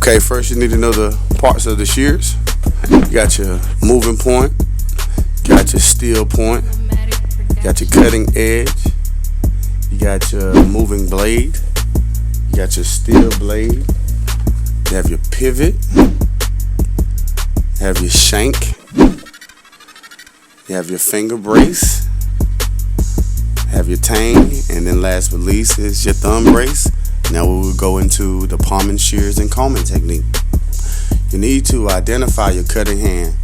Okay, first you need to know the parts of the shears. You got your moving point, you got your steel point, you got your cutting edge, you got your moving blade, you got your steel blade, you have your pivot, you have your shank, you have your finger brace, you have your tang, and then last but least is your thumb brace. Now we will go into the palming, shears, and combing technique. You need to identify your cutting hand.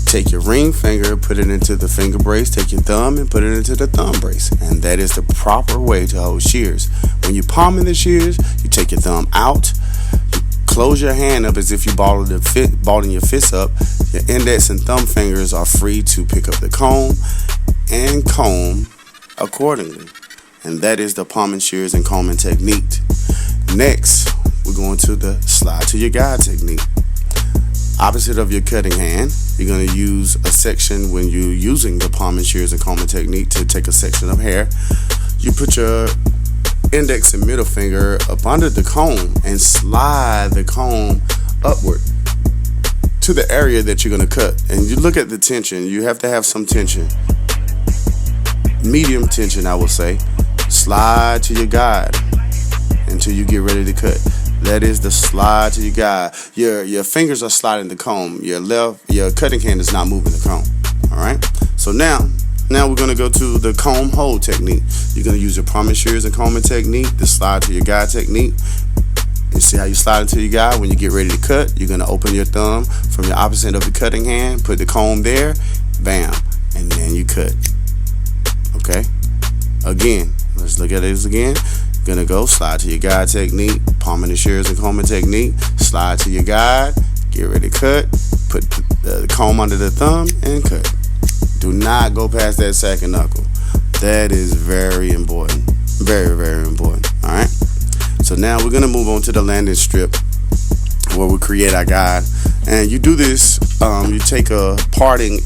Take your ring finger, put it into the finger brace, take your thumb and put it into the thumb brace. And that is the proper way to hold shears. When you're palming the shears, you take your thumb out, you close your hand up as if you balling your fist up. Your index and thumb fingers are free to pick up the comb and comb accordingly. And that is the palming, shears, and combing technique. Next, we're going to the slide to your guide technique. Opposite of your cutting hand, you're going to use a section when you're using the palming, shears, and combing technique to take a section of hair. You put your index and middle finger up under the comb and slide the comb upward to the area that you're going to cut. And you look at the tension. You have to have some tension. Medium tension, I will say. Slide to your guide until you get ready to cut. That is the slide to your guide. Your fingers are sliding the comb. Your cutting hand is not moving the comb. All right. So now we're gonna go to the comb hold technique. You're gonna use your palming, shears, and combing technique, the slide to your guide technique. You see how you slide into your guide. When you get ready to cut, you're gonna open your thumb from your opposite of the cutting hand, put the comb there, bam, and then you cut. Okay. Again, let's look at this again. You're gonna go slide to your guide technique, palming the shears and combing technique, slide to your guide, get ready to cut, put the comb under the thumb and cut. Do not go past that second knuckle. That is very important. Very, very important. Alright. So now we're gonna move on to the landing strip where we create our guide. And you do this, you take a parting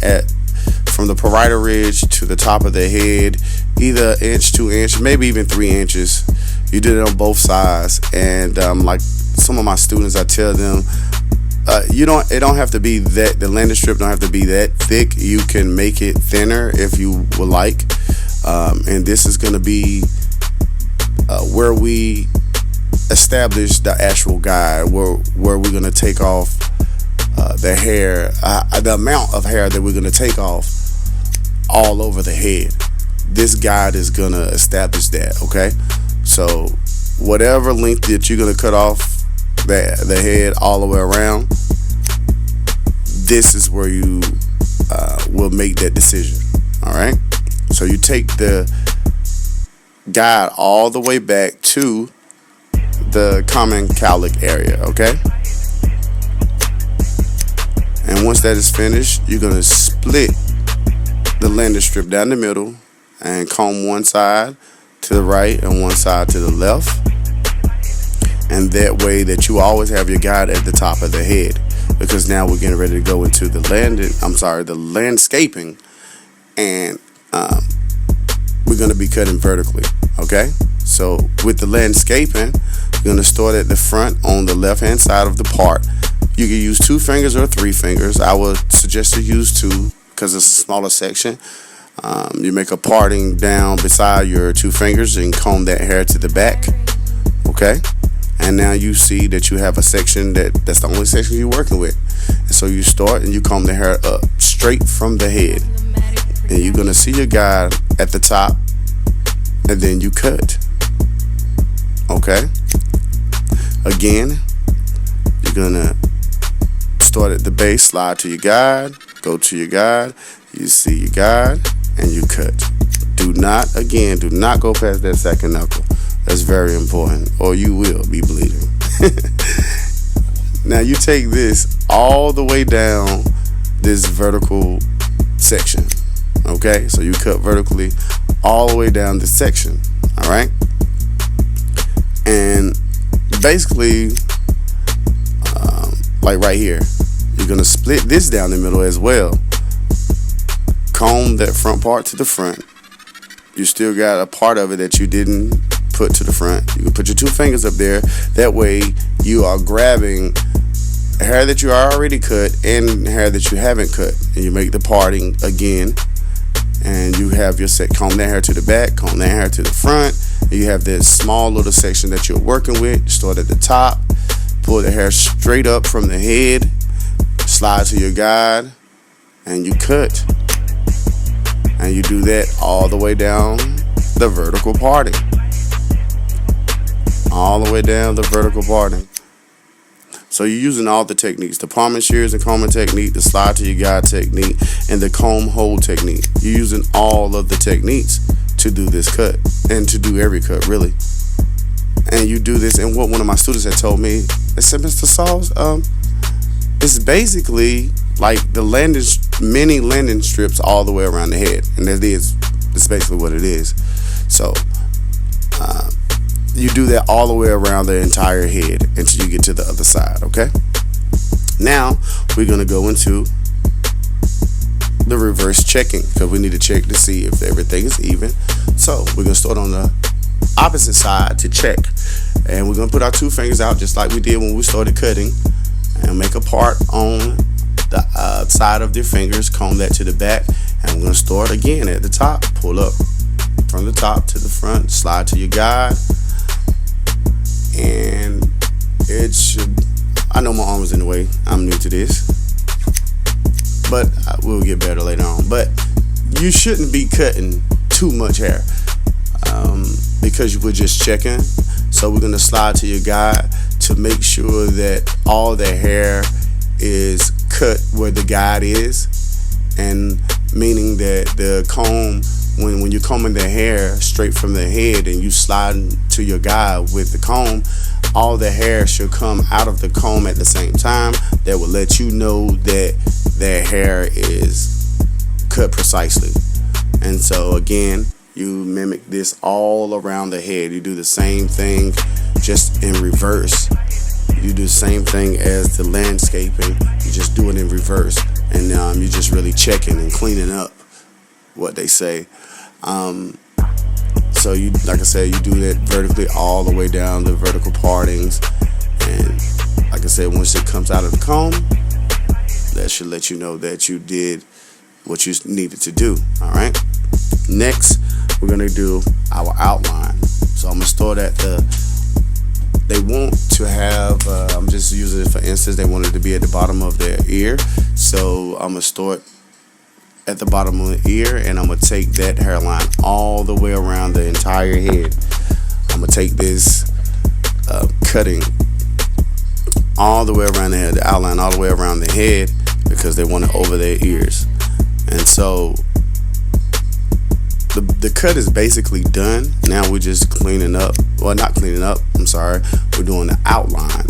from the parietal ridge to the top of the head, either inch, 2 inch, maybe even 3 inches. You did it on both sides, and like some of my students, I tell them, it don't have to be that, the landing strip don't have to be that thick. You can make it thinner if you would like, and this is going to be where we establish the actual guide, where we're going to take off the hair, the amount of hair that we're going to take off all over the head. This guide is going to establish that, okay? So whatever length that you're going to cut off the head all the way around, this is where you will make that decision, all right? So you take the guide all the way back to the common cowlick area, okay? And once that is finished, you're going to split the landing strip down the middle and comb one side to the right and one side to the left. And that way that you always have your guide at the top of the head, because now we're getting ready to go into the landscaping, and we're going to be cutting vertically, okay? So with the landscaping, you're going to start at the front on the left hand side of the part. You can use 2 fingers or 3 fingers. I would suggest to use 2 because it's a smaller section. You make a parting down beside your 2 fingers and comb that hair to the back, okay? And now you see that you have a section that's the only section you're working with. And so you start and you comb the hair up straight from the head, and you're gonna see your guide at the top, and then you cut, okay? Again, you're gonna start at the base, slide to your guide, go to your guide, you see your guide, and you cut. Do not go past that second knuckle. That's very important, or you will be bleeding. Now you take this all the way down this vertical section, okay? So you cut vertically all the way down this section, all right? And basically, like right here, you're gonna split this down the middle as well. Comb that front part to the front. You still got a part of it that you didn't put to the front. You can put your 2 fingers up there. That way you are grabbing hair that you already cut and hair that you haven't cut, and you make the parting again. And you have your set, comb that hair to the back, comb that hair to the front. You have this small little section that you're working with. Start at the top, pull the hair straight up from the head, slide to your guide, and you cut. And you do that all the way down the vertical parting. All the way down the vertical parting. So you're using all the techniques, the palm and shears and combing technique, the slide to your guide technique, and the comb hold technique. You're using all of the techniques to do this cut, and to do every cut, really. And you do this, and what one of my students had told me, they said, Mr. Sauls, it's basically like the mini landing strips all the way around the head. And that's basically what it is. So, you do that all the way around the entire head until you get to the other side, okay? Now, we're going to go into the reverse checking, because we need to check to see if everything is even. So, we're going to start on the opposite side to check. And we're going to put our 2 fingers out just like we did when we started cutting, and make a part on the side of their fingers, comb that to the back, and we're going to start again at the top. Pull up from the top to the front, slide to your guide. And it should, I know my arm was in the way, I'm new to this, but we'll get better later on. But you shouldn't be cutting too much hair, because you were just checking. So we're going to slide to your guide to make sure that all the hair is cut where the guide is, and meaning that the comb, when you're combing the hair straight from the head and you slide to your guide with the comb, all the hair should come out of the comb at the same time. That will let you know that their hair is cut precisely. And so again, you mimic this all around the head. You do the same thing, just in reverse. You do the same thing as the landscaping. You just do it in reverse, and you're just really checking and cleaning up what they say. So you, like I said, you do that vertically all the way down the vertical partings, and like I said, once it comes out of the comb, that should let you know that you did what you needed to do. All right. Next, we're gonna do our outline. So I'm gonna start at they want to have, I'm just using it for instance, they want it to be at the bottom of their ear. So I'm gonna start at the bottom of the ear, and I'm gonna take that hairline all the way around the entire head. I'm gonna take this cutting all the way around the head, the outline all the way around the head, because they want it over their ears. And so the cut is basically done. Now we're just cleaning up, well, not cleaning up, I'm sorry, we're doing the outline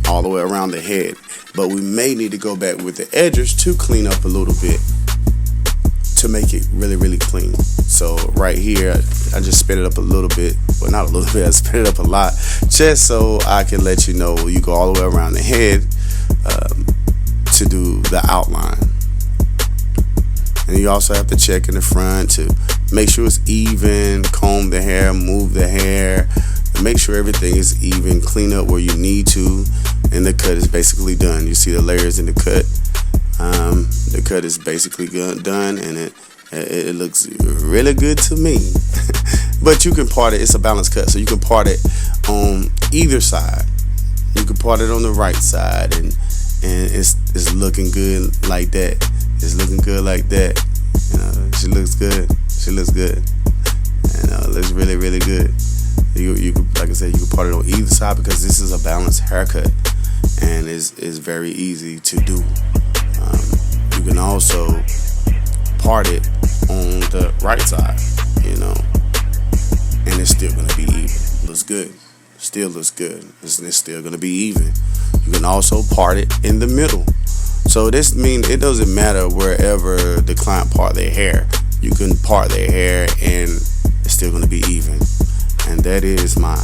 all the way around the head, but we may need to go back with the edges to clean up a little bit to make it really, really clean. So right here, I just sped it up a little bit, well, not a little bit, I sped it up a lot, just so I can let you know you go all the way around the head to do the outline. And you also have to check in the front to make sure it's even, comb the hair, move the hair, make sure everything is even, clean up where you need to, and the cut is basically done. You see the layers in the cut. The cut is basically done, and it looks really good to me. But you can part it, it's a balanced cut, so you can part it on either side. You can part it on the right side, and it's looking good like that. It's looking good like that. You know, she looks good. She looks good. And it looks really, really good. You could, like I said, you can part it on either side, because this is a balanced haircut, and it's very easy to do. You can also part it on the right side, you know, and it's still gonna be even. Looks good. Still looks good. It's still gonna be even. You can also part it in the middle. So this means it doesn't matter wherever the client part their hair. You can part their hair and it's still going to be even. And that is my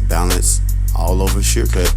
balance all over shear cut.